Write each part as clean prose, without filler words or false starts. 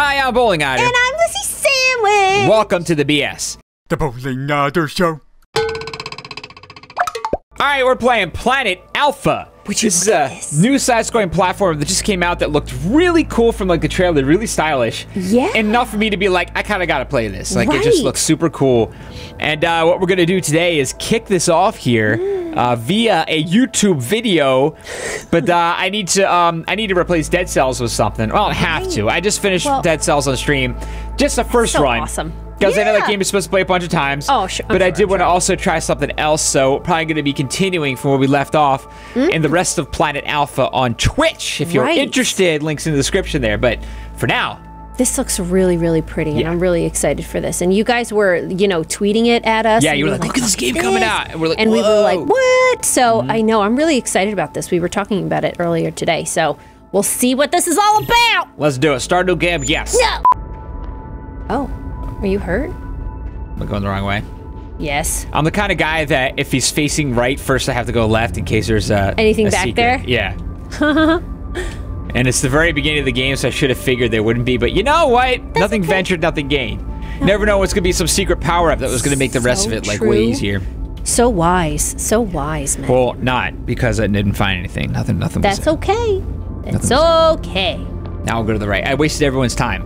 Hi, I'm Bowling Otter. And I'm Lizzie Sandwich. Welcome to the BS. The Bowling Otter Show. Alright, we're playing Planet Alpha. This is a new side-scrolling platform that just came out that looked really cool from like the trailer, really stylish. Yeah. Enough for me to be like, I kind of got to play this. Like, it just looks super cool. And what we're going to do today is kick this off here via a YouTube video. But I need to replace Dead Cells with something. Well, I have to. I just finished Dead Cells on stream. Just the first run. Awesome. Because I know that game is supposed to play a bunch of times. Oh, sure. But I did want to also try something else, so probably going to be continuing from where we left off in the rest of Planet Alpha on Twitch. If you're interested, links in the description there. But for now... This looks really, really pretty, and I'm really excited for this. And you guys were, you know, tweeting it at us. Yeah, you were like, look at this game coming out. And we're like, we were like, what? So I know, I'm really excited about this. We were talking about it earlier today, so we'll see what this is all about. Let's do it. Start new game, yes. No. Oh, are you hurt? Am I going the wrong way? Yes. I'm the kind of guy that if he's facing right, first I have to go left in case there's anything back secret. there? Yeah. And it's the very beginning of the game, so I should have figured there wouldn't be. But you know what? Nothing ventured, nothing gained. Never know what's going to be some secret power-up that was going to make the rest of it, like, way easier. So wise, man. Well, not, because I didn't find anything. Nothing was That's there. Okay. That's okay. Now I'll go to the right. I wasted everyone's time.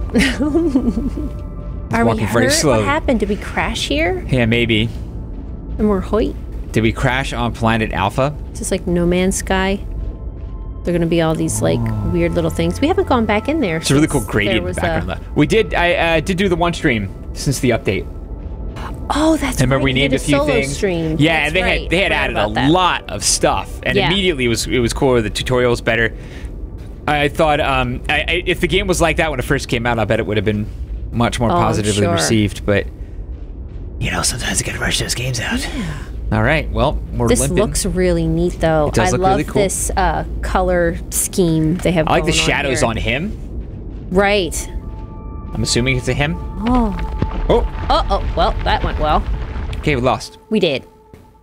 Are we hurt? Very slowly. What happened? Did we crash here? Yeah, maybe. And we're hoit. Did we crash on Planet Alpha? It's just like No Man's Sky. They're gonna be all these like weird little things. We haven't gone back in there. It's a really cool gradient in the background. We did. I did do the one stream since the update. Oh, that's right. Remember we named a few things. Stream. Yeah, and they had added a lot of stuff, and immediately it was cooler. The tutorial was better. I thought if the game was like that when it first came out, I bet it would have been much more positively received. But you know, sometimes you gotta rush those games out. Yeah. All right, well, we're This limping. looks really neat, though. It does look really cool. This color scheme they have. I like the shadows on him. Right. I'm assuming it's a him. Oh. Oh. Well, that went well. Okay, we lost. We did.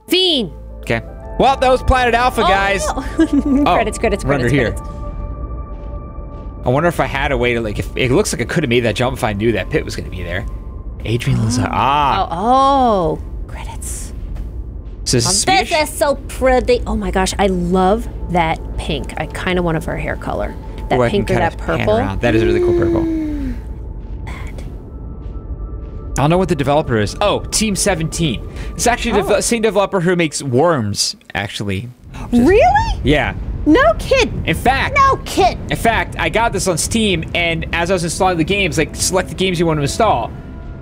Fiend. Okay. Well, that was Planet Alpha, guys. No. Credits. We're under here. I wonder if I had a way to, like, if it looks like I could have made that jump if I knew that pit was going to be there. Adrian Lazar. Oh. Credits. So this is so pretty. Oh my gosh, I love that pink. I kind of want of her hair color. That pink or that purple. That is a really cool purple. I don't know what the developer is. Oh, Team 17. It's actually the same developer who makes Worms, actually. Really? Yeah. No kidding. In fact, I got this on Steam, and as I was installing the games, like, select the games you want to install.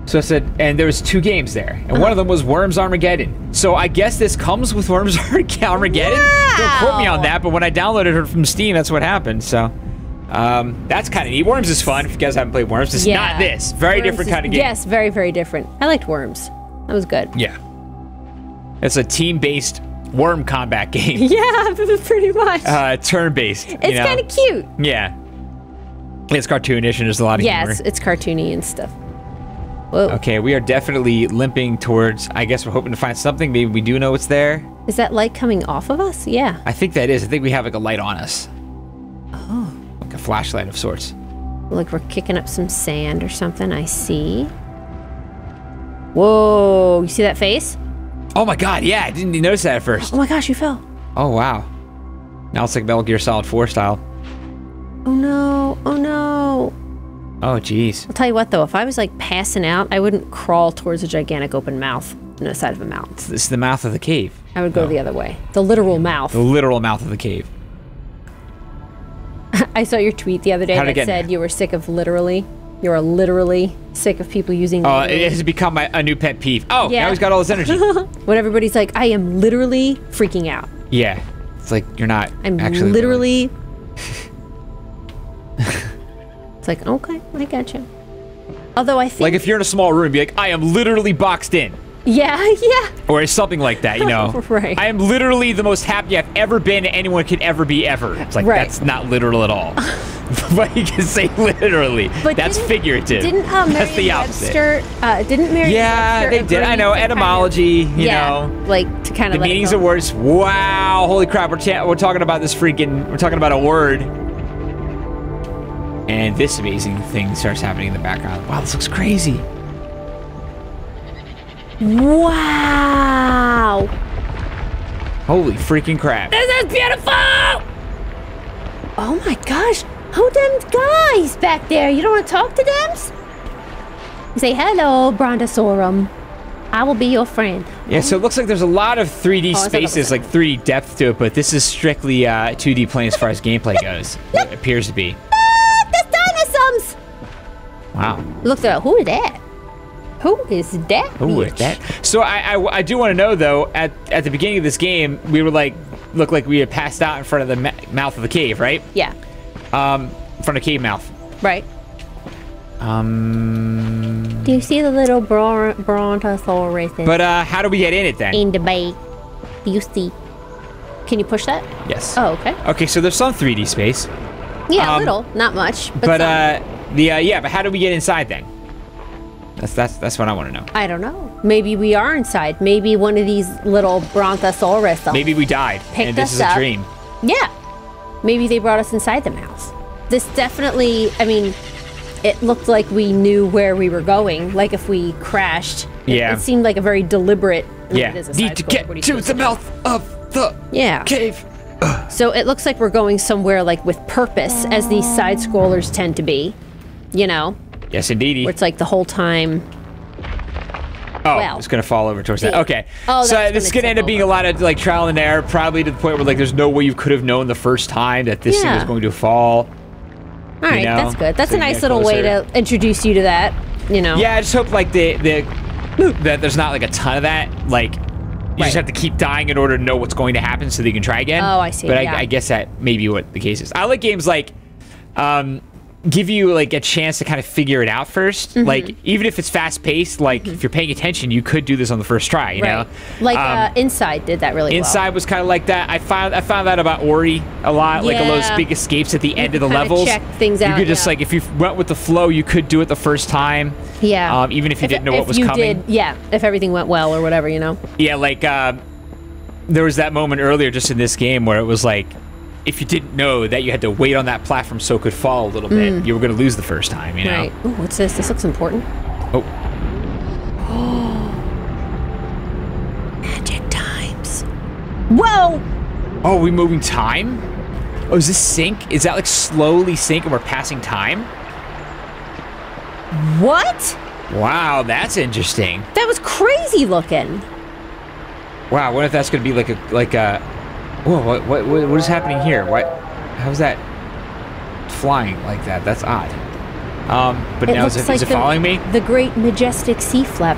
So I said, and there was 2 games there, and one of them was Worms Armageddon. So I guess this comes with Worms Armageddon. Wow. Don't quote me on that, but when I downloaded it from Steam, that's what happened. So that's kind of neat. Worms is fun. If you guys haven't played Worms, it's not this. Very different kind of game. Yes, very, very different. I liked Worms. That was good. Yeah. It's a team-based worm combat game. Yeah, pretty much. Turn-based. It's kind of cute. Yeah. It's cartoonish and there's a lot of humor. Yes, it's cartoony and stuff. Whoa. Okay, we are definitely limping towards, I guess we're hoping to find something. Maybe we do know what's there. Is that light coming off of us? Yeah. I think that is. I think we have like a light on us. Oh. Like a flashlight of sorts. Like we're kicking up some sand or something, I see. Whoa, you see that face? Oh my god, yeah, I didn't notice that at first. Oh my gosh, you fell. Oh wow. Now it's like Metal Gear Solid 4 style. Oh no, oh no. Oh jeez. I'll tell you what though, if I was like passing out, I wouldn't crawl towards a gigantic open mouth on the side of a mountain. It's the mouth of the cave. I would go the other way. The literal mouth. The literal mouth of the cave. I saw your tweet the other day that said you were sick of literally. You are literally sick of people using literally. It has become a new pet peeve. Oh, yeah. Now he's got all this energy. When everybody's like, I am literally freaking out. Yeah. It's like, you're not I'm actually literally... It's like, okay, I gotcha. Although I think... Like if you're in a small room, be like, I am literally boxed in. Yeah, yeah. Or something like that, you know? Right. I am literally the most happy I've ever been anyone could ever be ever. It's like, that's not literal at all. But you can say literally. But that's figurative. Didn't that's the opposite. Didn't Merriam-Webster Yeah, they did. I know, etymology, you know. Like, to kind of the meanings of words. Wow, holy crap, we're talking about this freaking, we're talking about a word. And this amazing thing starts happening in the background. Wow, this looks crazy. Wow. Holy freaking crap. This is beautiful. Oh my gosh. Who them guys back there? You don't want to talk to them? Say hello, Brontosaurum. I will be your friend. Yeah, so it looks like there's a lot of 3D spaces, like 3D depth to it, but this is strictly 2D plane as far as gameplay goes. It appears to be. There's dinosaurs. Wow. Look at who is that? Who is that? Who is that? So I do want to know though, at the beginning of this game, we were like, looked like we had passed out in front of the mouth of the cave, right? Yeah. In front of cave mouth. Right. Do you see the little Brontosaurus But how do we get in it then? in the bay? Do you see? Can you push that? Yes. Oh, okay. Okay, so there's some 3D space. Yeah, a little, not much, but some. But how do we get inside then? That's what I want to know. I don't know. Maybe we are inside. Maybe one of these little Brontosaurus. Maybe we died, Picked and this us is a up. dream. Yeah. Maybe they brought us inside the mouse. This definitely, I mean, it looked like we knew where we were going. Like if we crashed. Yeah. It seemed like a very deliberate. I mean, Yeah. it is a Need side to scroller. get What are you to supposed the do? mouth of the Yeah. cave. So it looks like we're going somewhere like with purpose, as these side scrollers tend to be. You know, Yes, indeedy. where it's like the whole time. Oh, well, it's gonna fall over towards that. big. Okay. Oh, so that's this is gonna gonna end up tip being a over. lot of like trial and error, probably to the point where like there's no way you could have known the first time that this thing Yeah. was going to fall. All right, know, that's good. That's so a you nice get little way closer. to introduce you to that. You know. Yeah, I just hope like that there's not like a ton of that. Like you Right. just have to keep dying in order to know what's going to happen so that you can try again. Oh, I see, But yeah. I guess that may be what the case is. I like games like give you like a chance to kind of figure it out 1st. Mm-hmm. Like even if it's fast paced, like if you're paying attention, you could do this on the first try. You know, Like Inside did that really Inside was kind of like that. I found that about Ori a lot. Like all those Yeah. big escapes at the end of the kinda levels. check things You out, could just yeah. like if you went with the flow, you could do it the first time. well. Yeah. Even if you didn't know what was you coming. if everything went well or whatever, you know. Yeah, like there was that moment earlier just in this game where it was like if you didn't know that you had to wait on that platform so it could fall a little bit, you were going to lose the first time, you know? Right. Ooh, what's this? This looks important. Oh, Magic times. Whoa! oh, are we moving time? Oh, is this sync? Is that like slowly sync and we're passing time? What? Wow, that's interesting. That was crazy looking. Wow, I wonder if that's going to be like a whoa, what is happening here? How's that flying like that? That's odd. But now is it following me? The great majestic sea flap.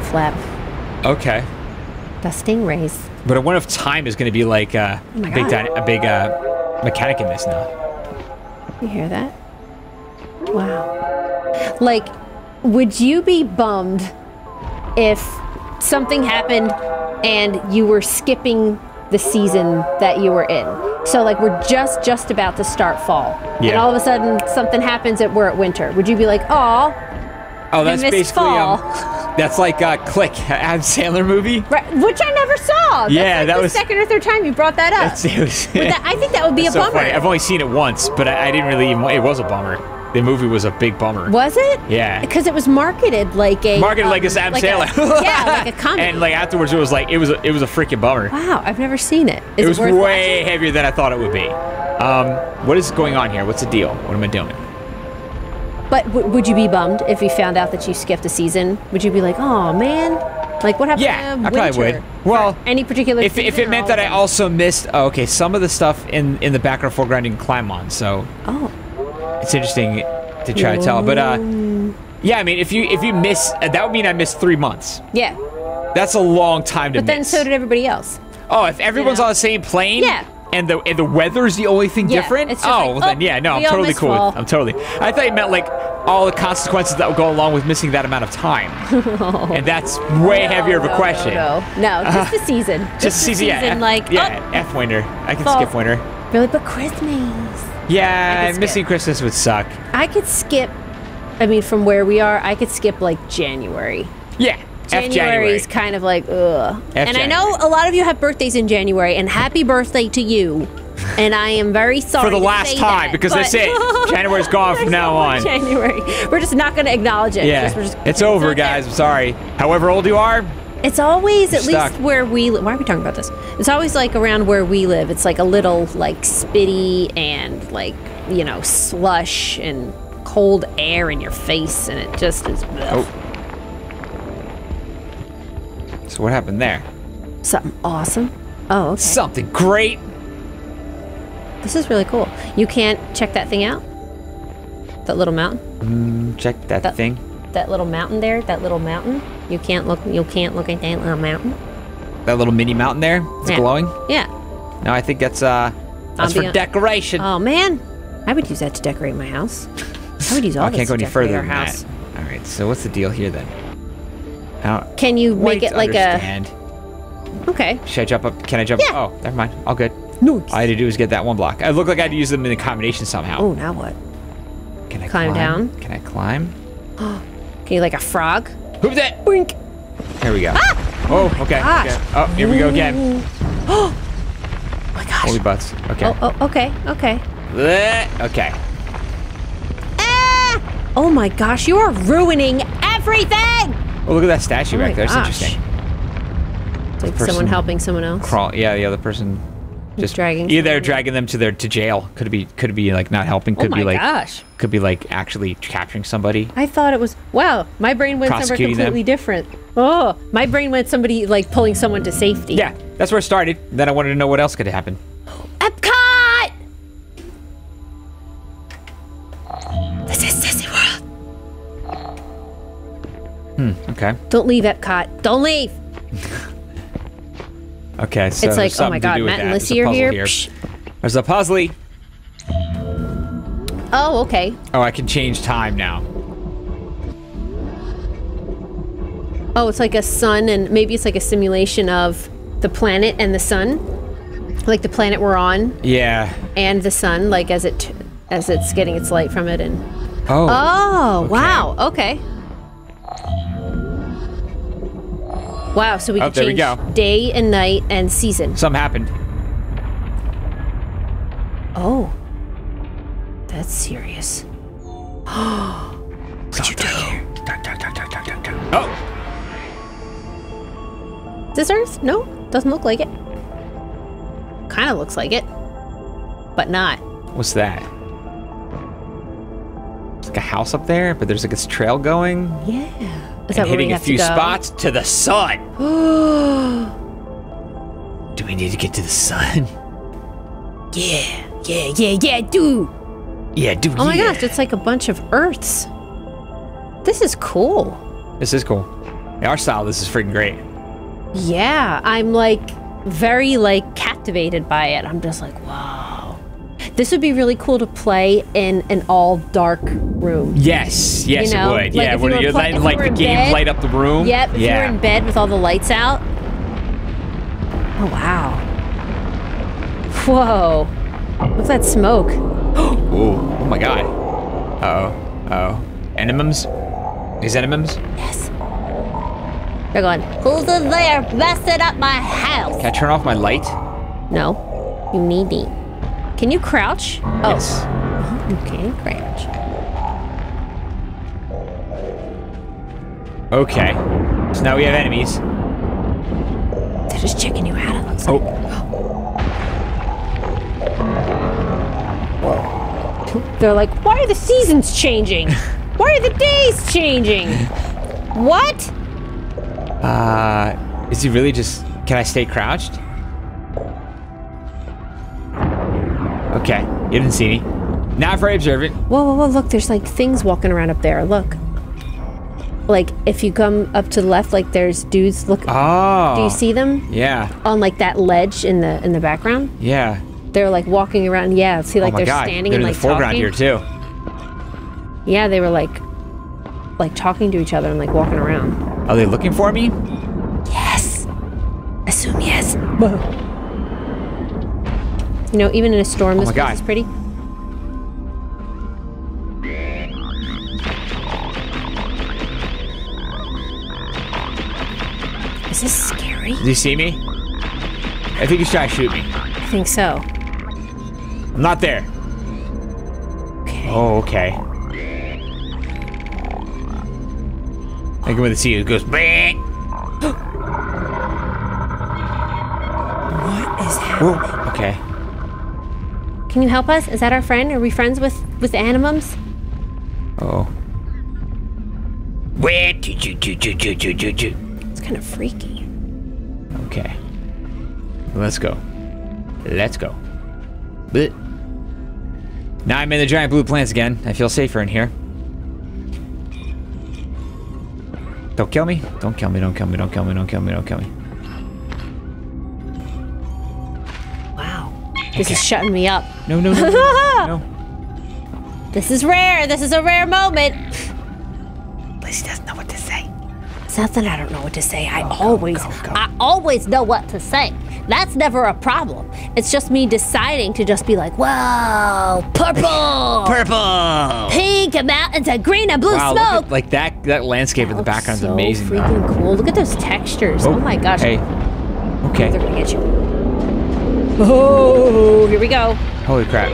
Okay. The stingrays. But I wonder if time is going to be like a my big God. mechanic in this now. You hear that? Wow. Like, would you be bummed if something happened and you were skipping the season that you were in? So like we're just about to start fall, and Yeah. all of a sudden something happens at we're at winter. Would you be like, "Oh, Oh, that's missed basically fall." that's like Click, Adam Sandler movie. Right, which I never saw. That's Yeah, like that the was- second or third time you brought that up. It was, I think that would be a so bummer. funny. I've only seen it once, but I didn't really even. It was a bummer. The movie was a big bummer. Was it? Yeah. Because it was marketed like a This Adam Sandler. yeah, like a comedy. And like afterwards, it was a freaking bummer. Wow, I've never seen it. Is It was worth way watching? heavier than I thought it would be. What is going on here? What's the deal? What am I doing? But would you be bummed if you found out that you skipped a season? Would you be like, oh man, like what happened? Yeah, to I probably winter would. Well, for any particular if season it or meant all that of I them? also missed, okay, some of the stuff in the background, foreground, you can climb on. So Oh, it's interesting to try to tell. But yeah, I mean, if you miss, that would mean I missed 3 months. yeah. That's a long time to But then miss. so did everybody else. Oh, if everyone's know? on the same plane, Yeah. and the weather's the only thing Yeah, different. it's just Oh, like, well, then oh, yeah, no, I'm we all totally missed cool. fall. I'm totally. I thought you meant like all the consequences that would go along with missing that amount of time, and that's way heavier of a question. No, just the season. Just the season, yeah, like yeah, F winter. I can fall. skip winter. oh, really, but Christmas. Yeah, skip. missing Christmas would suck. I could skip. I mean, from where we are, I could skip like January. Yeah, F January. January's kind of like ugh. And I January. know a lot of you have birthdays in January, and happy birthday to you. And I am very sorry For the to last say time, that, because but- that's it. January's gone from There's now no more on. January. We're just not going to acknowledge it. Yeah, We're just- it's over, not there. guys. I'm sorry. However old you are, It's always, You're at least stuck. where we live. Why are we talking about this? It's always like around where we live. It's like a little like spitty and like, you know, slush and cold air in your face. And it just is ugh. So what happened there? Something awesome. Oh, okay. Something great. This is really cool. You can't check that thing out? That little mountain? Check that thing. That little mountain there? That little mountain? You can't look at that little mountain? That little mini mountain there. It's Yeah. glowing. Yeah. No, I think that's for Ambient. decoration. Oh man. I would use that to decorate my house. I would use all I this can't go to any decorate further our than house. that. All right. So what's the deal here then? How? Can you Wait make it to like understand. Okay. Should I jump up? Can I jump? Yeah. Oh, never mind. All good. Nice. All I had to do was get that one block. I look like I had to use them in a combination somehow. Oh, now what? Can I climb down? Can I climb? Can you like a frog? Who's that? Boink. There we go. Oh, okay. Gosh. Okay. Oh, here we go again. Oh my gosh. Holy butts. Okay. Oh, okay, okay. Okay. Ah! Oh my gosh, you are ruining everything! Oh, look at that statue Oh my back there. It's gosh. interesting. It's like person- someone helping someone else. Crawl. Yeah, the other person just dragging Either someone. dragging them to jail. Could be like not helping. Could Oh my be like gosh. could be like actually capturing somebody. I thought it was, wow, my brain went somewhere Prosecuting them. completely different. Oh, my brain went somebody like pulling someone to safety. Yeah, that's where it started. Then I wanted to know what else could happen. Epcot! This is Disney World. Okay. Don't leave Epcot. Don't leave. Okay. So It's like, there's oh my something to god, do with Matt and that. Lissy There's a are puzzle here. Psh. There's a puzzle. Oh, okay. Oh, I can change time now. Oh, it's like a sun, and maybe it's like a simulation of the planet and the sun, like the planet we're on Yeah. and the sun, like as it's getting its light from it. And Oh. oh, wow, okay. Wow, so we Oh, can there we change go. day and night and season. Something happened. Oh, that's serious. What'd you do? Oh. Is this Earth? No, doesn't look like it. Kind of looks like it, but not. What's that? It's like a house up there, but there's like this trail going. Yeah. Is And that where we hitting a have few to go? spots to the sun. Do we need to get to the sun? Yeah, do. Yeah, dude. Oh my gosh, it's like a bunch of Earths. This is cool. This is cool. Yeah, our style, this is freaking great. Yeah, I'm like very like captivated by it. I'm just like, wow. This would be really cool to play in an all dark room. Yes, yes, You know, it would. like Yeah, if would you were you pla- letting if you like were the in game bed- light up the room? Yep, if you were yeah. in bed with all the lights out. Oh wow. Whoa. What's that smoke? Ooh, oh my god. Uh-oh. Enemies? These enemies? Yes. They're going, who's in there messing up my house? Can I turn off my light? No, you need me. Can you crouch? Oh, Yes. you can crouch. Okay. So now we have enemies. They're just checking you out, it looks Oh. like. They're like, why are the seasons changing? Why are the days changing? What? Is he really just... Can I stay crouched? Okay. You didn't see me. Not very observant. Whoa, look, there's like things walking around up there, look. Like, if you come up to the left, like there's dudes, look, Oh. do you see them? Yeah. On like that ledge in the background? Yeah. They're like walking around, yeah, see like oh my they're god. standing They're and in like the foreground talking. here too. Yeah, they were like talking to each other and like walking around. Are they looking for me? Yes. Assume yes. You know, even in a storm, this my place God. is pretty. Is this scary? Did he see me? I think he's trying to shoot me. I think so. I'm not there. Okay. Oh, okay. I can really see it goes. Bang. What is happening? Whoa. Okay. Can you help us? Is that our friend? Are we friends with animums? Oh. It's kind of freaky. Okay. Let's go. Let's go. Blech. Now I'm in the giant blue plants again. I feel safer in here. Don't kill me. Don't kill me. Don't kill me. Don't kill me. Don't kill me. Don't kill me. Wow. This is shutting me up. No, no, no, no, no. This is rare. This is a rare moment. Lizzie doesn't know what to say. It's not that I don't know what to say. I Go, always go. know what to say. That's never a problem. It's just me deciding to just be like, whoa, purple, Purple. pink, and mountains, and green and blue Wow, smoke. look at, like that landscape in the Looks background is so amazing. freaking cool. Look at those textures. Oh, my gosh. Hey. They're Okay. gonna get you. Oh, here we go. Holy crap.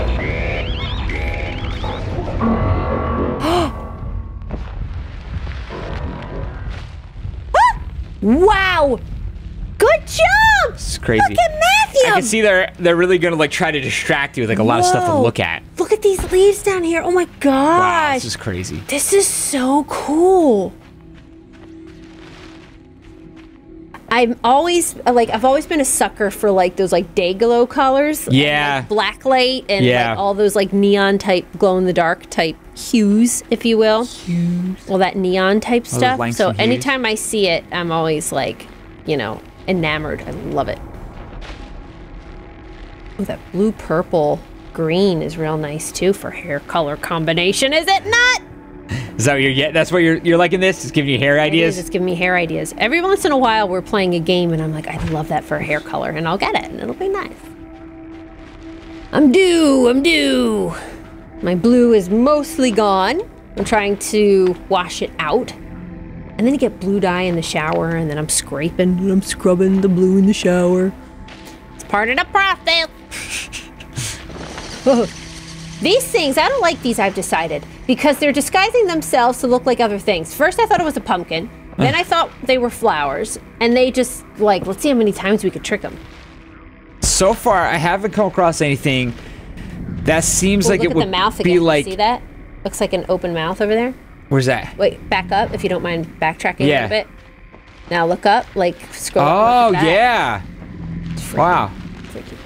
Wow. Good job. This is crazy. Look at Matthew. I can see they're really gonna like try to distract you with like a lot of stuff to Whoa. look at. Look at these leaves down here. Oh my gosh. Wow, this is crazy. This is so cool. I've always been a sucker for like those like day glow colors. Yeah. And, like, blacklight and Yeah. like all those like neon type glow in the dark type hues, if you will. Hues. All that neon type those stuff. Langston So hues. anytime I see it, I'm always like, you know, enamored. I love it. Oh, that blue, purple, green is real nice too for hair color combination, is it not? Is that what you're getting? That's what you're liking this? It's giving you hair It is, ideas? it's giving me hair ideas. Every once in a while, we're playing a game, and I'm like, I love that for a hair color, and I'll get it, and it'll be nice. I'm due. My blue is mostly gone. I'm trying to wash it out. And then you get blue dye in the shower, and then I'm scraping, and I'm scrubbing the blue in the shower. It's part of the process. These things, I don't like these, I've decided, because they're disguising themselves to look like other things. First, I thought it was a pumpkin. Then I thought they were flowers. And they just, like, let's see how many times we could trick them. So far, I haven't come across anything that seems Oh, like look it at would the mouth be again. like. See that? Looks like an open mouth over there. Where's that? Wait, back up if you don't mind backtracking Yeah. a little bit. Now look up, like scroll up. Oh, look at that. yeah. It's freaky. Wow. Freaky.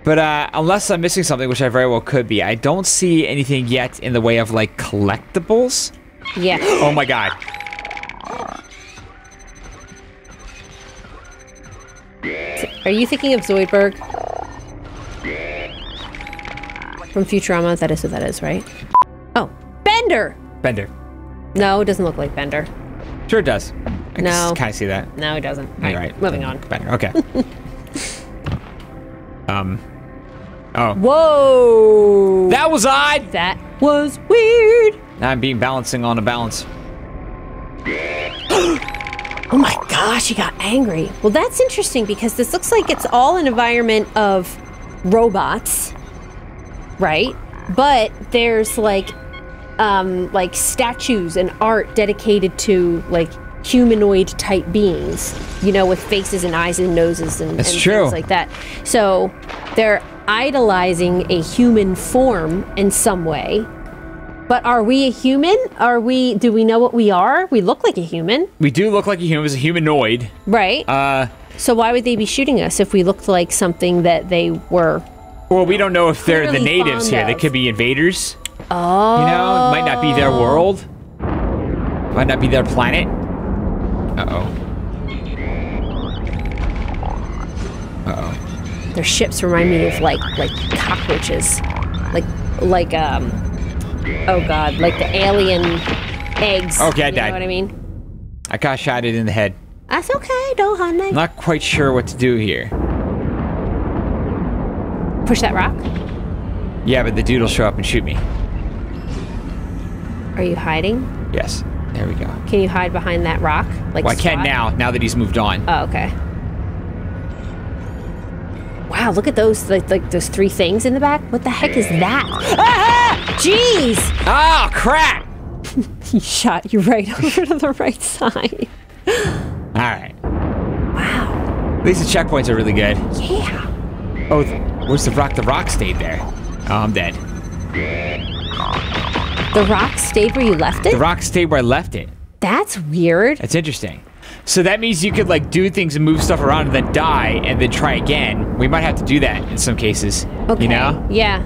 But unless I'm missing something, which I very well could be, I don't see anything yet in the way of like collectibles. Yeah. Oh my god. Are you thinking of Zoidberg? From Futurama, that is what that is, right? Oh, Bender! Bender. No, it doesn't look like Bender. Sure it does. I No. kind of see that. No, it doesn't. You're right. Moving on. Bender. Okay. Oh. Whoa! That was odd. That was weird. Now I'm balancing on a balance. Oh my gosh, he got angry. Well, that's interesting because this looks like it's all an environment of robots, right? But there's like statues and art dedicated to like humanoid type beings, you know, with faces and eyes and noses and true. things like that. So they're idolizing a human form in some way. But are we a human? Do we know what we are? We look like a human. We do look like a human. It's a humanoid. Right. So why would they be shooting us if we looked like something that they were? Well, we don't know if they're the Clearly natives fond here. They of. could be invaders. Oh. You know, it might not be their world. Might not be their planet. Uh-oh. Uh-oh. Their ships remind me of like cockroaches. Like oh god, like the alien eggs. Okay, I you died. know what I mean? I got shot in the head. That's okay, don't honey. I'm not quite sure what to do here. Push that rock. Yeah, but the dude will show up and shoot me. Are you hiding? Yes. There we go. Can you hide behind that rock? Like Well, I can squat? now that he's moved on. Oh, okay. Wow, look at those, like those 3 things in the back. What the heck is that? Ah! Jeez! Oh, crap! He shot you right over to the right side. All right. Wow. At least the checkpoints are really good. Yeah. Oh, where's the rock? The rock stayed there. Oh, I'm dead. The rock stayed where you left it? The rock stayed where I left it. That's weird. That's interesting. So that means you could like do things and move stuff around and then die and then try again. We might have to do that in some cases. Okay. You know? Yeah.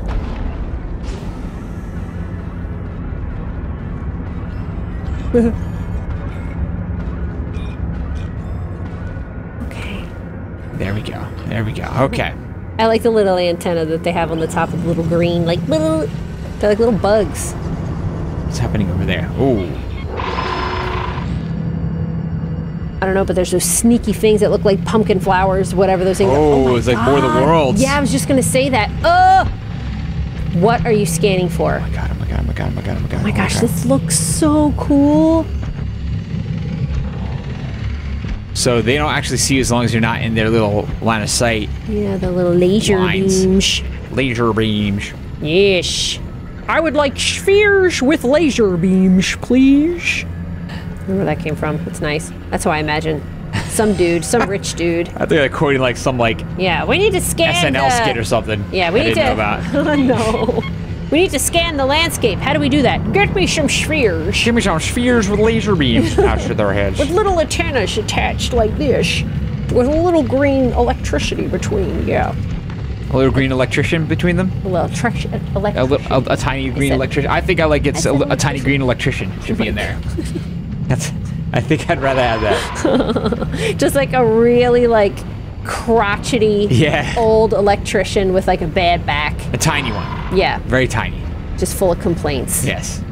Okay. There we go. There we go. Okay. I like the little antenna that they have on the top of the little green, like little, they're like little bugs. What's happening over there? Ooh. I don't know, but there's those sneaky things that look like pumpkin flowers, whatever those things are. Oh, my it's like War of the God. Worlds. Yeah, I was just gonna say that. Oh! What are you scanning for? Oh my god, oh my god, oh my god, oh my god, oh my god. Oh my gosh, this looks so cool. So they don't actually see you as long as you're not in their little line of sight. Yeah, the little laser Lines. beams. Laser beams. Yes. I would like spheres with laser beams, please. I don't know where that came from. It's nice. That's how I imagine. Some dude, some rich dude. I think they're quoting like some like Yeah, we need to scan SNL the... skit or something. Yeah, we I need didn't to... know about. No. We need to scan the landscape. How do we do that? Get me some spheres. Give me some spheres with laser beams attached to their heads. With little antennas attached like this. With a little green electricity between, yeah. A little green electrician between them? A little A tiny green electrician. I think I like it's a tiny green electrician should be in there. That's. I think I'd rather have that. Just like a really like crotchety old electrician with like a bad back. A tiny one. Yeah. Very tiny. Just full of complaints. Yes.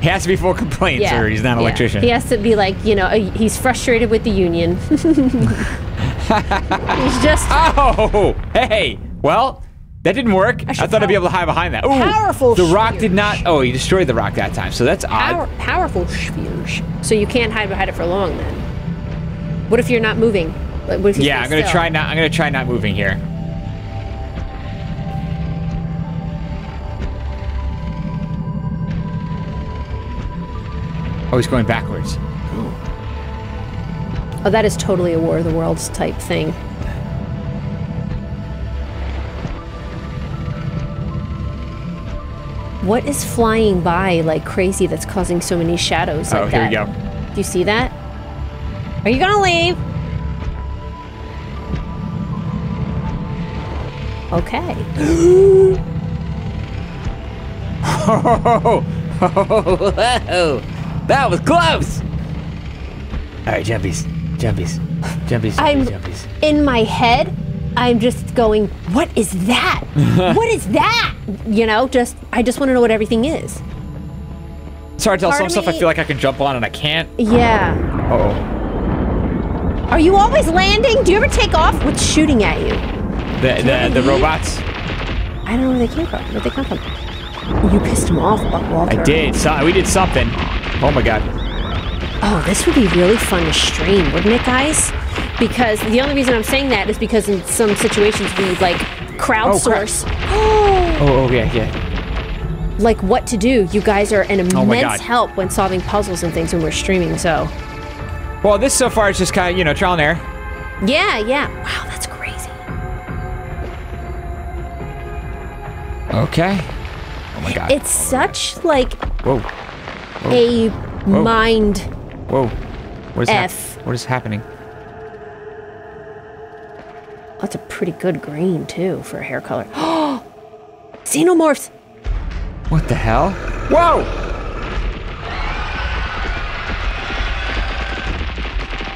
He has to be full of complaints or he's not an electrician. He has to be like, you know, he's frustrated with the union. He's just... Oh! Hey! Well, that didn't work. I thought I'd be able to hide behind that. Ooh, powerful The rock spheres. did not... Oh, he destroyed the rock that time, so that's odd. Powerful spheres. So you can't hide behind it for long then. What if you're not moving? Like, what if you Yeah, I'm gonna try not. I'm gonna try not moving here. Oh, he's going backwards. Oh, that is totally a War of the Worlds type thing. What is flying by like crazy that's causing so many shadows like that? Oh, here we go. Do you see that? Are you gonna leave? Okay. Oh, that was close. All right, jumpies, jumpies, jumpies, jumpies. In my head, I'm just going, what is that? What is that? You know, I just want to know what everything is. It's hard to tell. Some stuff I feel like I can jump on and I can't. Yeah. Uh-oh. Are you always landing? Do you ever take off? What's shooting at you? The robots? I don't know where they came from. Where'd they come from? You pissed them off, Walter. I did. We did something. Oh my god. Oh, this would be really fun to stream, wouldn't it, guys? Because the only reason I'm saying that is because in some situations we like crowdsource. Oh, yeah. Like what to do. You guys are an immense help when solving puzzles and things when we're streaming, so. Well, this so far is just kind of, you know, trial and error. Yeah. Wow, that's crazy. Okay. Oh my god. It's such like Whoa. a mind Whoa. What is F. What is happening? That's a pretty good green, too, for a hair color. Oh! Xenomorphs! What the hell? Whoa!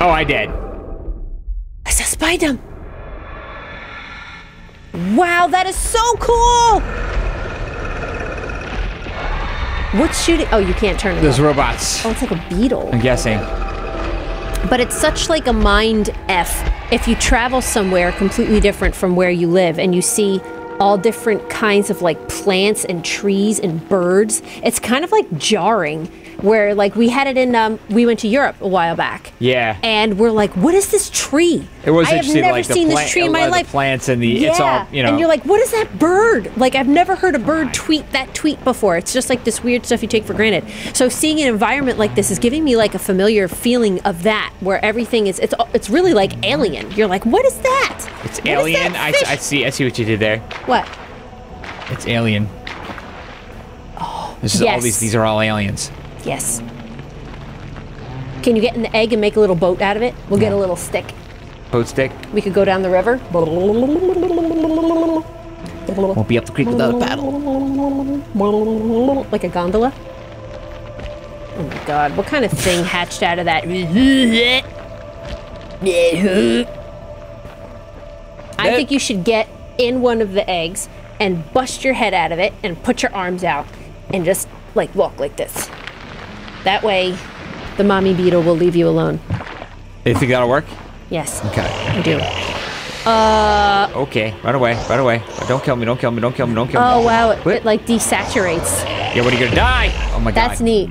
Oh, I did. I just spied them! Wow, that is so cool! What's shooting? Oh, you can't turn it Those off. robots. Oh, it's like a beetle. I'm guessing. But it's such like a mind F. If you travel somewhere completely different from where you live and you see all different kinds of like plants and trees and birds, it's kind of like jarring. Where like we had it in, we went to Europe a while back. Yeah. And we're like, what is this tree? It was I have interesting, never like seen this tree in my life. The plants and the Yeah, it's all, you know. and you're like, what is that bird? Like, I've never heard a bird tweet that tweet before. It's just like this weird stuff you take for granted. So seeing an environment like this is giving me like a familiar feeling of that, where everything is, it's really like alien. You're like, what is that? It's What is alien. that I fish? see what you did there. What? It's alien. This is all yes. these are all aliens. Yes. Can you get in the egg and make a little boat out of it? We'll get a little stick. Boat stick. We could go down the river. Won't be up the creek without a paddle. Like a gondola. Oh my god, what kind of thing hatched out of that? I think you should get in one of the eggs and bust your head out of it and put your arms out and just like walk like this. That way the mommy beetle will leave you alone. You think that'll work? Yes. Okay. I do. Okay. Run away. Run away. Don't kill me. Don't kill me. Don't kill me. Don't kill me. Oh wow, What? it like desaturates. Yeah, what are you gonna die? Oh my god. That's neat.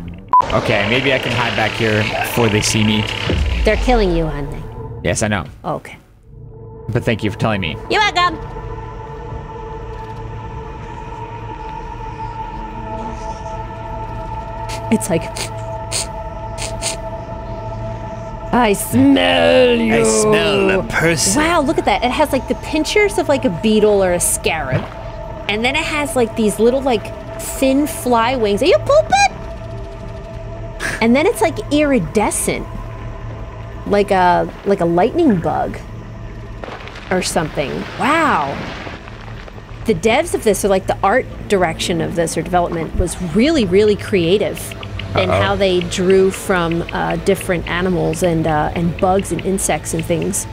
Okay, maybe I can hide back here before they see me. They're killing you, honey. Yes, I know. Okay. But thank you for telling me. You're welcome. It's like, I smell you. I smell a person. Wow, look at that. It has like the pincers of like a beetle or a scarab. And then it has like these little like thin fly wings. Are you pooping? And then it's like iridescent. Like a lightning bug or something. Wow. The devs of this, or like the art direction of this or development, was really, really creative in how they drew from different animals and bugs and insects and things.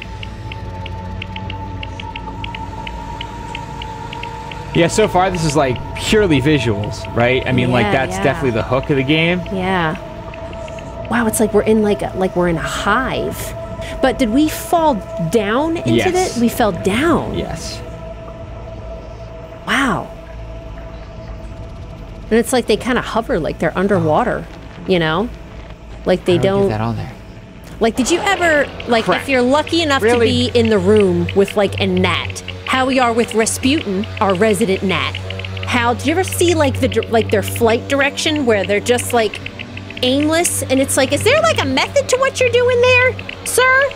Yeah, so far this is like purely visuals, right? I mean, like Yeah, that's yeah. definitely the hook of the game. Yeah. Wow, it's like we're in like we're in a hive. But did we fall down into Yes. it? We fell down. Yes. Wow. And it's like they kind of hover like they're underwater, you know? Like they Get don't. that on there. Like, did you ever, like, Crap. if you're lucky enough Really? to be in the room with like a gnat, how we are with Rasputin, our resident gnat? How did you ever see like their flight direction where they're just like aimless, and it's like, is there like a method to what you're doing there, sir?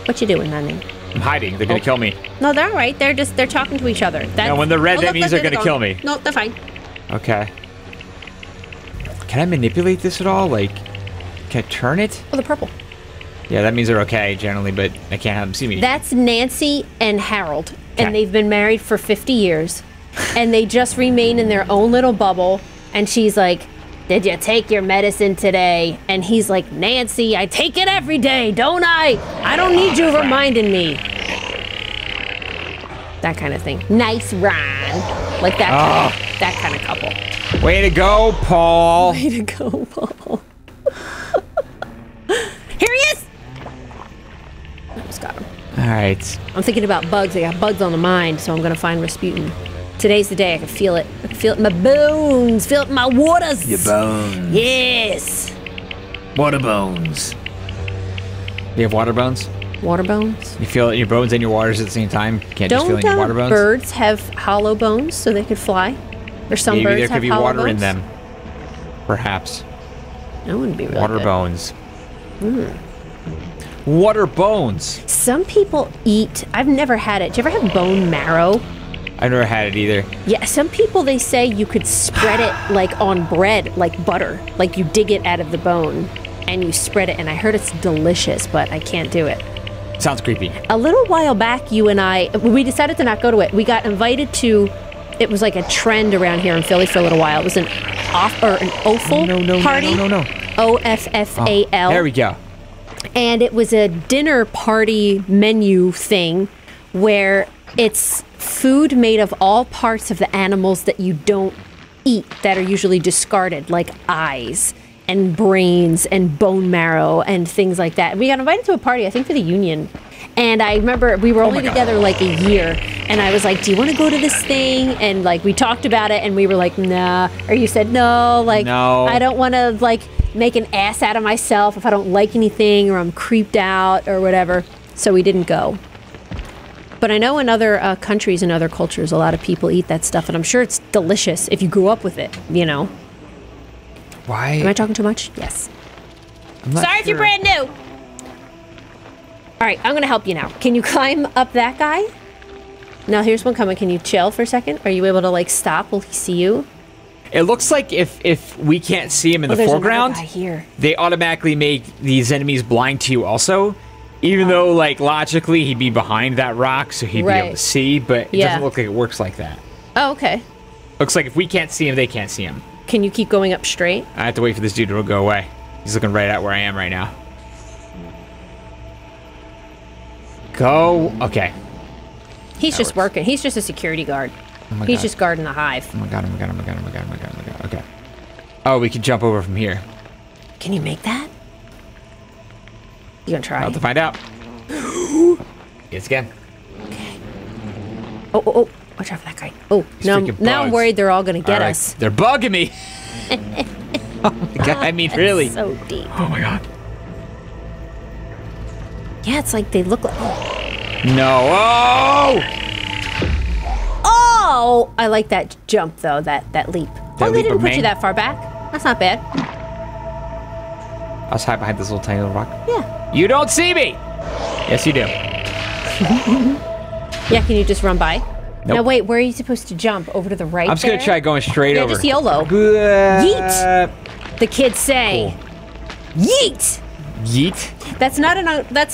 What you doing, honey? I'm hiding. They're gonna kill me. No, they're all right. They're talking to each other. No, when they're red, Oh, that look, means look, they're gonna kill gone. me. No, they're fine. Okay. Can I manipulate this at all? Like, can I turn it? Oh, the purple. Yeah, that means they're okay generally, but I can't have them see me. That's Nancy and Harold, Okay. and they've been married for 50 years, and they just remain in their own little bubble. And she's like, "Did you take your medicine today?" And he's like, "Nancy, I take it every day, don't I? I don't need you reminding me." That kind of thing. Nice rhyme, like that. That kind of couple. Way to go, Paul. Way to go, Paul. Here he is. I just got him. All right. I'm thinking about bugs. I got bugs on the mind, so I'm gonna find Rasputin. Today's the day. I can feel it. I can feel it in my bones. Feel it in my waters. Your bones. Yes. Water bones. You have water bones? Water bones. You feel it in your bones and your waters at the same time? Can't just feel it Don't in your water bones? birds have hollow bones so they could fly? Or some Maybe birds there have could be hollow water bones? in them. Perhaps. That wouldn't be really Water good. bones. Water bones. Some people eat. I've never had it. Do you ever have bone marrow? I've never had it either. Yeah, some people, they say you could spread it like on bread, like butter. Like you dig it out of the bone and you spread it. And I heard it's delicious, but I can't do it. Sounds creepy. A little while back, you and I, we decided to not go to it. We got invited to, it was like a trend around here in Philly for a little while. It was an offal party. No. OFFAL. There we go. And it was a dinner party menu thing where it's food made of all parts of the animals that you don't eat that are usually discarded, like eyes and brains and bone marrow and things like that. We got invited to a party, I think for the Union. And I remember we were only together like a year. And I was like, do you want to go to this thing? And like we talked about it and we were like, nah. Or you said, no, like No. I don't want to like make an ass out of myself if I don't like anything or I'm creeped out or whatever. so we didn't go. But I know in other countries and other cultures, a lot of people eat that stuff, and I'm sure it's delicious if you grew up with it, you know? Why? Am I talking too much? Yes. I'm not Sorry if you're sure. brand new. All right, I'm gonna help you now. Can you climb up that guy? Now here's one coming. Can you chill for a second? Are you able to like stop? Will he see you? It looks like if we can't see him in the there's another foreground, guy here. they automatically make these enemies blind to you also. Even though, like, logically, he'd be behind that rock, so he'd be able Right. to see, but it Yeah. doesn't look like it works like that. Oh, okay. Looks like if we can't see him, they can't see him. Can you keep going up straight? I have to wait for this dude to go away. He's looking right at where I am right now. Go. Okay. He's That just works. working. He's just a security guard. Oh my He's God. just guarding the hive. Oh my god, oh my god, oh my god, oh my god, oh my god, oh my god. Okay. Oh, we can jump over from here. Can you make that? You gonna try? I'll have to find out. Yes, again. Oh, oh, oh. Watch out for that guy. Oh, These now, freaking now I'm bugs. worried they're all gonna get All right, us. they're bugging me. Oh my god, I mean, really. So deep. Oh my god. Yeah, it's like they look like... No. Oh! Oh! I like that jump, though, that leap. That Oh, they leap didn't of put you May? that far back. That's not bad. I was hiding behind this little tiny little rock. Yeah. You don't see me! Yes, you do. Yeah, can you just run by? Nope. Now, wait, where are you supposed to jump? Over to the right I'm just gonna there? try going straight Yeah, over. just YOLO. Yeet! The kids say. Yeet! Yeet? That's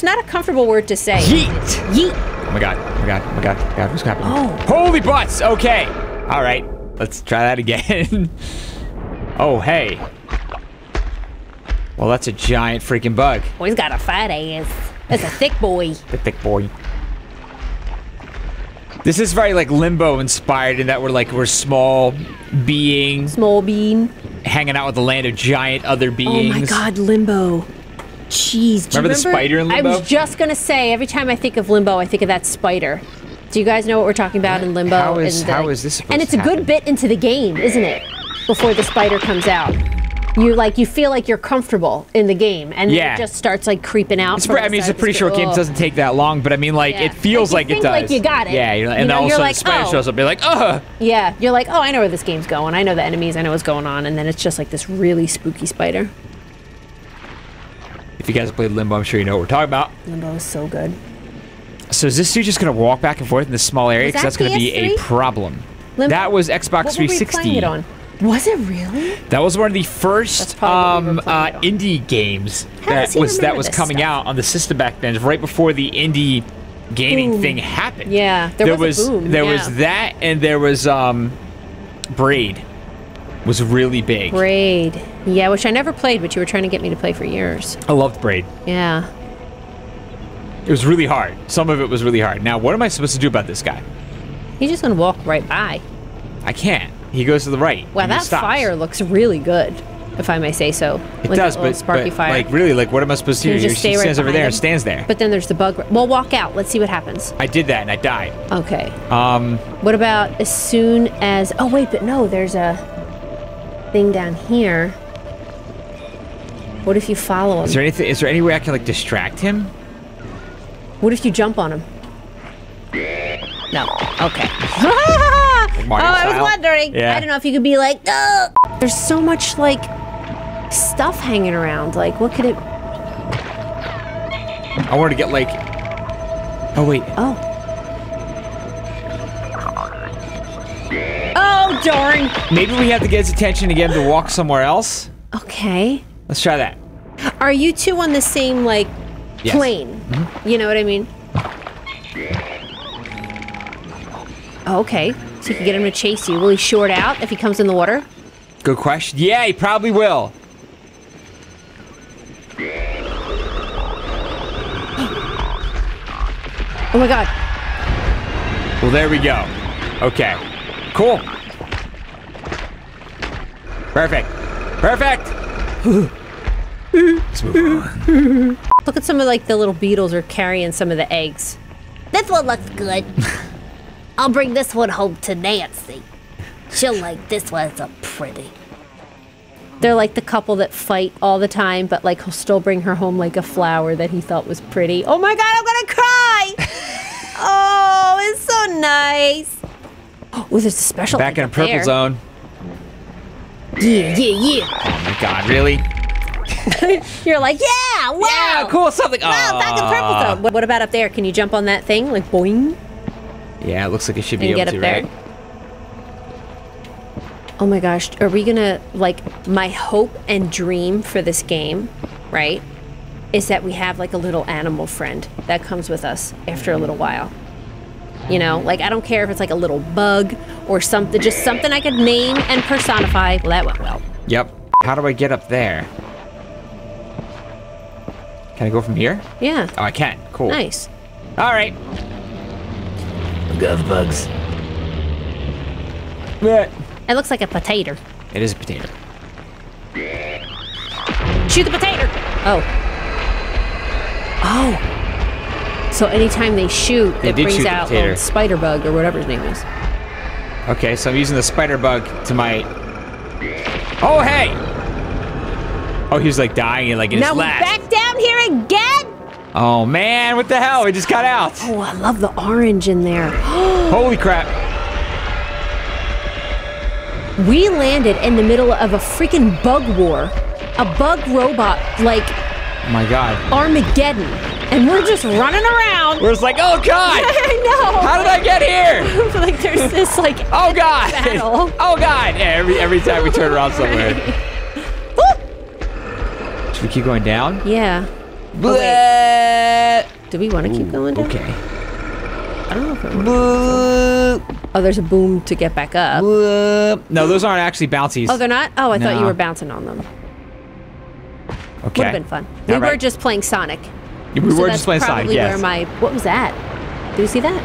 not a comfortable word to say. Yeet! Yeet! Oh my god, oh my god, oh my god, oh my god, what's happening? Oh. Holy butts! Okay. Alright, let's try that again. Oh, hey. Well, that's a giant freaking bug. Oh, he's got a fat ass. That's a thick boy. The thick boy. This is very, like, Limbo inspired in that we're small beings Small bean. hanging out with a land of giant other Oh beings. my god, Limbo. Jeez. Do you Remember the spider in Limbo? I was just gonna say, every time I think of Limbo, I think of that spider. Do you guys know what we're talking about in Limbo? How is- And how is this supposed And it's to a good happen? bit into the game, isn't it? Before the spider comes out. You feel like you're comfortable in the game, and then Yeah. it just starts like creeping out. It's from I mean, it's a the pretty side. short game. It Ugh. doesn't take that long, but I mean, like, Yeah. it feels Like, like, you it think does. like you got it. Yeah, and You then know, all of a you're sudden like, the spider oh. shows up, be like, ugh! Yeah, you're like, oh, I know where this game's going. I know the enemies. I know what's going on, and then it's just like this really spooky spider. If you guys have played Limbo, I'm sure you know what we're talking about. Limbo is so good. So is this dude just gonna walk back and forth in this small area? Was Because that that's gonna be a PS3? problem. Limbo? That was Xbox What were we 360. playing it on? Was it really? That was one of the That's first probably what we were playing it on. indie games How does he that remember was this coming stuff? out on the system back then, right before the indie gaming Boom. thing happened. Yeah, there was a boom, there yeah. was that, and there was Braid was really big. Braid. Yeah, which I never played, but you were trying to get me to play for years. I loved Braid. Yeah. It was really hard. Some of it was really hard. Now, what am I supposed to do about this guy? He's just gonna walk right by. I can't. He goes to the right. Wow, and he that stops. fire looks really good, if I may say so. It Like does, that little but, sparky fire. like, really, like, what am I supposed to Can do? you just She stay right stands over behind there him? and stands there. But then there's the bug. Well, walk out. Let's see what happens. I did that and I died. Okay. What about as soon as... Oh, wait, but no, there's a thing down here. What if you follow him? Is there any way I can, like, distract him? What if you jump on him? No. Okay. Mario I was style? wondering. Yeah. I don't know if you could be like, "Ugh." There's so much, like, stuff hanging around. Like, what could it... I wanted to get, like... Oh, wait. Oh. Oh, darn. Maybe we have to get his attention to get him to walk somewhere else? Okay. Let's try that. Are you two on the same, like, Yes. plane? You know what I mean? Oh, okay. So you can get him to chase you. Will he short out if he comes in the water? Good question. Yeah, he probably will. Oh my god. Well, there we go. Okay. Cool. Perfect. Perfect! Let's move on. Look at some of, like, the little beetles are carrying some of the eggs. This one looks good. I'll bring this one home to Nancy. She'll like this one so pretty. They're like the couple that fight all the time, but, like, he'll still bring her home, like, a flower that he thought was pretty. Oh my god, I'm gonna cry! Oh, nice. Oh, there's a special Back thing in a up purple there. zone. Yeah. Oh my god, really? You're like, yeah, wow. Yeah, cool, something. Wow, back in the purple zone. What about up there? Can you jump on that thing? Like, boing? Yeah, it looks like it should be And able get to, up there. right? Oh my gosh, are we gonna, like, my hope and dream for this game, right, is that we have, like, a little animal friend that comes with us after a little while. You know, like, I don't care if it's, like, a little bug or something, just something I could name and personify. Well, that went well. Yep. How do I get up there? Can I go from here? Yeah. Oh, I can. Cool. Nice. All right. Go bugs. But It looks like a potato. it is a potato. Shoot the potato! Oh. Oh. So anytime they shoot, They it did brings shoot the out potato. spider bug or whatever his name is. Okay, so I'm using the spider bug to my... Oh, hey! Oh, he was like dying and like in Now his we're last. back down here again! Oh man, what the hell? We just got out. Oh, I love the orange in there. Holy crap. We landed in the middle of a freaking bug war. A bug robot, like Oh my god. Armageddon. And we're just running around. We're just like, oh god! I know. How did I get here? Like there's this like Oh god! battle. Oh god! Yeah, every time we turn around somewhere. Should we keep going down? Yeah. Bleh. Do we want to keep going down? Okay. I don't know if it works. Bleh. Oh, there's a boom to get back up. Bleh. No, those aren't actually bouncies. Oh, they're not? Oh, I thought you No. were bouncing on them. Okay. Would have been fun. We All were right. just playing Sonic. We So were that's just playing Sonic, probably yes. where my... What was that? Do you see that?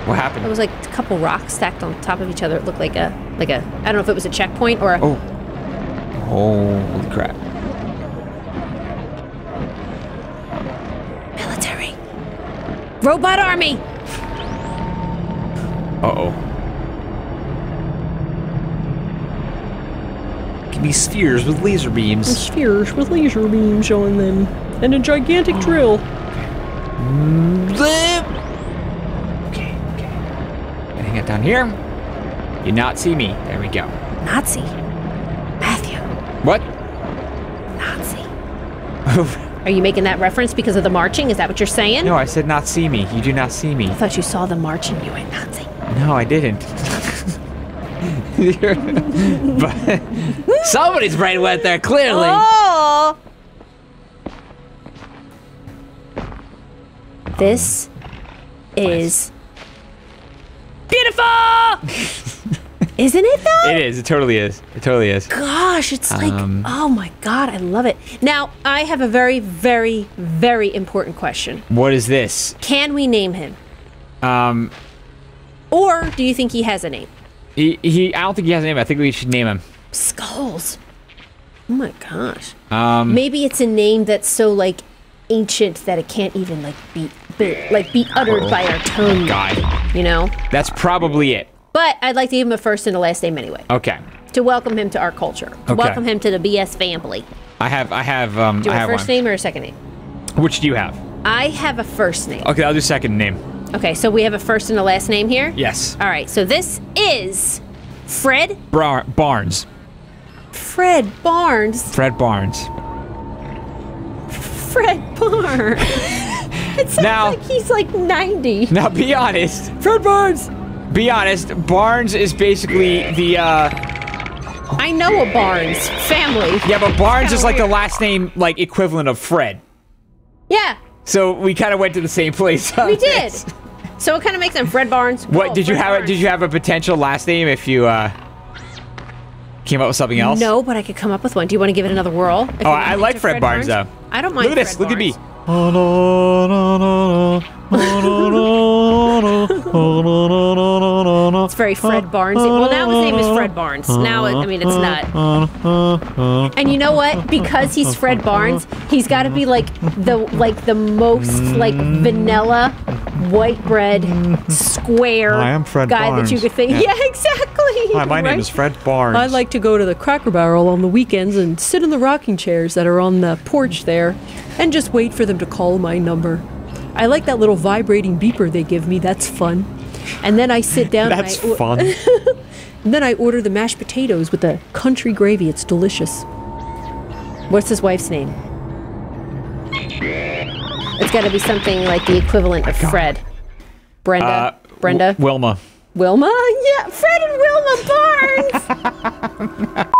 What happened? It was like a couple rocks stacked on top of each other. It looked like a... I don't know if it was a checkpoint or a... Oh. Holy crap. Military. Robot army! Uh-oh. Give me spheres with laser beams. Spheres with laser beams on them. And a gigantic drill. Bleh. Okay, okay. Gonna hang it down here. You not see me. There we go. Nazi. Matthew. What? Nazi. Are you making that reference because of the marching? Is that what you're saying? No, I said not see me. You do not see me. I thought you saw the march and you went Nazi. No, I didn't. But somebody's brain went there, clearly. Oh! This is beautiful! Isn't it though? It is. It totally is. It totally is. Gosh, it's like, oh my God, I love it. Now, I have a very, very, very important question. What is this? Can we name him? Or do you think he has a name? I don't think he has a name. I think we should name him. Skulls. Oh my gosh. Um, Maybe it's a name that's so like ancient that it can't even like be uttered by our tongue. God. You know? That's probably it. But I'd like to give him a first and a last name anyway. Okay. To welcome him to our culture. To Okay. welcome him to the BS family. I have, Do you I want have a first one. name or a second name? Which do you have? I have a first name. Okay, I'll do second name. Okay, so we have a first and a last name here? Yes. All right, so this is Fred Barnes. Fred Barnes. Fred Barnes. Fred Barnes. It sounds Now- like he's like 90. Now, be honest. Fred Barnes. Be honest. Barnes is basically the, I know a Barnes family. yeah, but Barnes kinda is like the weird. last name, like, equivalent of Fred. Yeah, So we kind of went to the same place. on we did. this. So it kind of makes him Fred Barnes. What Whoa, did you Fred have? Barnes. Did you have a potential last name if you came up with something else? No, but I could come up with one. Do you want to give it another whirl? If you Oh, want I to like do Fred Barnes though. I don't mind. Look at this. Fred Look at me. Barnes. It's very Fred Barnes. Well, now his name is Fred Barnes. Now, I mean, it's not. And you know what? Because he's Fred Barnes, he's got to be like the most like vanilla, white bread, square I am Fred guy Barnes. that you could think. Yeah, exactly. Hi, my name right? is Fred Barnes. I like to go to the Cracker Barrel on the weekends and sit in the rocking chairs that are on the porch there and just wait for them to call my number. I like that little vibrating beeper they give me. That's fun. And then I sit down That's and fun. and then I order the mashed potatoes with the country gravy. It's delicious. What's his wife's name? It's got to be something like the equivalent of Fred. Brenda. Brenda. Wilma. Wilma? Yeah, Fred and Wilma Barnes.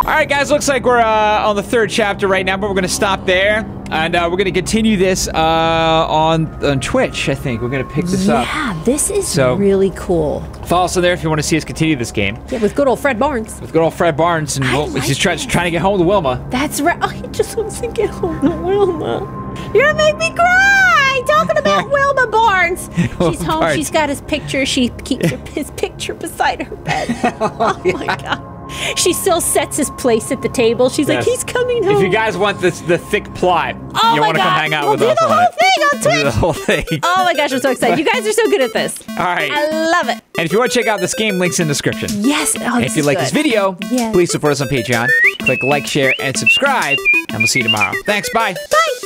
All right, guys, looks like we're on the 3rd chapter right now, but we're going to stop there. And we're going to continue this on Twitch, I think. We're going to pick this up. Yeah, this is So- really cool. Follow us there if you want to see us continue this game. Yeah, with good old Fred Barnes. With good old Fred Barnes, and he's trying to get home to Wilma. That's right. Oh, he just wants to get home to Wilma. You're gonna make me cry talking about Wilma Barnes. She's home. Barnes. She's got his picture. She keeps his picture beside her bed. Oh my god. She still sets his place at the table. She's like, Yes. he's coming home. If you guys want the thick plot, Oh you my want to come God. hang out We'll with do us the on whole it. thing on We'll do the Twitch. whole thing. Oh my gosh, I'm so excited. You guys are so good at this. All right. I love it. And if you want to check out this game, links in the description. Yes. Oh, And if you like this video, Yes. please support us on Patreon. Click like, share, and subscribe. And we'll see you tomorrow. Thanks. Bye. Bye.